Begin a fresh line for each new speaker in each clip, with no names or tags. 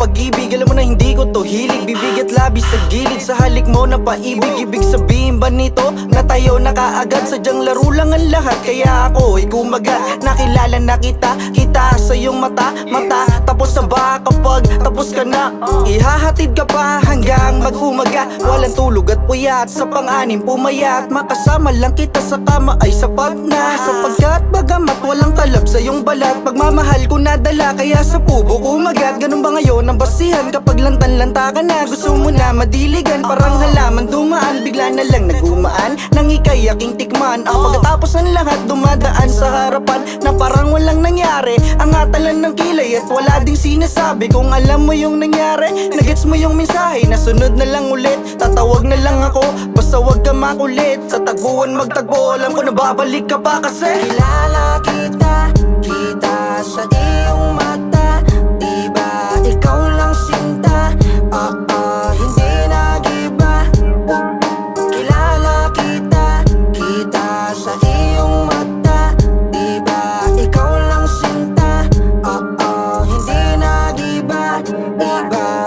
pag-ibig. Alam mo na hindi ko to hilig, bibig at labis sa gilid. Sa halik mo na paibig, ibig sabihin ba nito na tayo na kaagad? Sadyang laro lang ang lahat, kaya ako ay kumagat. Nakilala na kita, kita sa iyong mata. Tapos na ba kapag tapos ka na? Ihahatid ka pa hanggang mag-umaga. Walang tulog at puyat, sa pang-anim pumayat. Makasama lang kita sa kama ay sapat na. Sapagkat bagamat walang talab sa iyong balat, pagmamahal ko nadala kaya sa pubo kumagat. Ganun ba ngayon ang basihan kapag lantan-lanta ka na? Gusto mo na madiligan, parang halaman dumaan, bigla na lang nagumaan nang ika'y aking tikman. Ang pagkatapos ng lahat dumadaan sa harapan na parang walang nangyari. Ang atalan ng kilay at wala ding sinasabi. Kung alam mo yung nangyari, nagets mo yung mensahe. Nasunod na lang ulit, tatawag na lang ako, basta wag ka makulit. Sa tagpuan magtagpo, alam ko na babalik ka pa kasi
kilala kita, kita sa iyong mata. Diba ikaw lang sinta, hindi nag-iba. Kilala kita, kita sa iyong mata. Diba ikaw lang sinta, hindi nag-iba.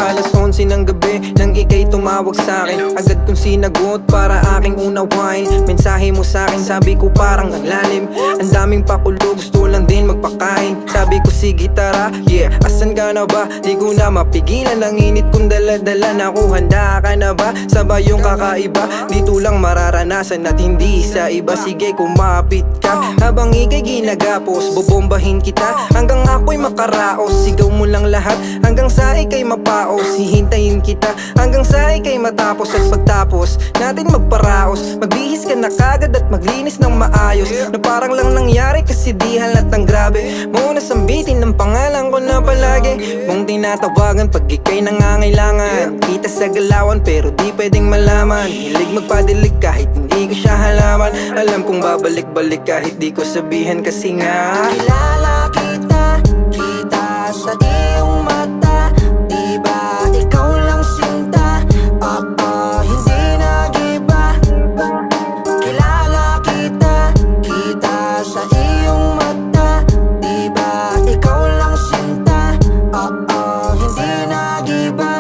Alas 11 ng gabi nang ika'y tumawag sa'kin. Agad kong sinagot para aking unawain. Mensahe mo sa'kin, sabi ko parang ang lalim. Ang daming pakulo, gusto lang din magpakain. Sabi ko sige tara, yeah, asan ka na ba? Di ko na mapigilan, ang init kong dala-dala. Naku, handa ka na ba? Sabay yung kakaiba, dito lang mararanasan at hindi sa iba. Sige kumapit ka, habang ika'y ginagapos, bobombahin kita hanggang ako'y makaraos. Sigaw mo lang lahat hanggang sa ika'y mapaos. Hihintayin kita hanggang sa ika'y matapos. At pagtapos natin magparaos, magbihis ka na kagad at maglinis ng maayos. Na parang lang nangyari kasi di halat ang grabe. Muna sambitin ng pangalan ko na palagi mong tinatawagan pag ika'y nangangailangan. Kita sa galawan pero di pwedeng malaman. Hilig magpadilig kahit hindi ko siya halaman. Alam kong babalik-balik kahit di ko sabihan kasi nga
Kilala kita, kita sa iyong mata. Diba ikaw lang sinta, hindi nag-iba. Kilala kita, kita sa iyong mata. Diba ikaw lang sinta, hindi nag-iba.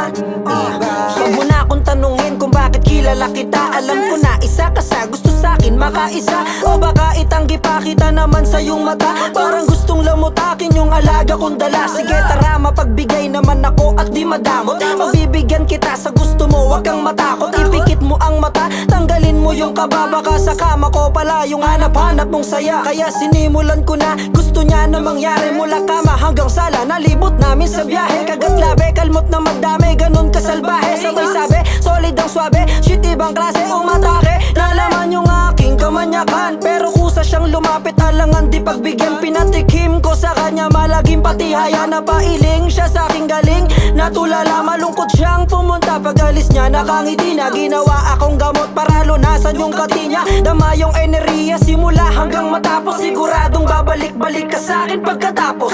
Huwag mo na akong tanungin kung bakit kilala kita. Alam ko na isa ka sa gusto sa'kin makaisa. O baka itanggi pa kita naman sa iyong mata. Parang gustong lamutakin yung alaga kong dala. Sige tara, mapagbigay naman ako at di madamot. Magbibigyan kita sa gusto mo, wag kang matakot. Ipikit mo ang mata, tanggalin mo yung kaba. Baka sa kama ko pala yung hanap-hanap mong saya. Kaya sinimulan ko na, gusto niya na mangyari. Mula kama hanggang sala, nalibot namin sa biyahe. Kagat labi, kalmot na madami, ganun kasalbahe. Sabay sabi, solid ang swabe, shit ibang klase umatake. Nalaman yung aking kamanyakan, pero kusa siyang lumapit. Alangan di pagbigyan, pinatikim ko sa kanya. Malaging patihaya na pailing siya sa aking galing. Natulala, malungkot siyang pumunta. Pag-alis niya, nakangiti na. Ginawa akong gamot para lunasan yung kati niya. Dama yung enerhiya simula hanggang matapos. Siguradong babalik-balik ka sa akin pagkatapos.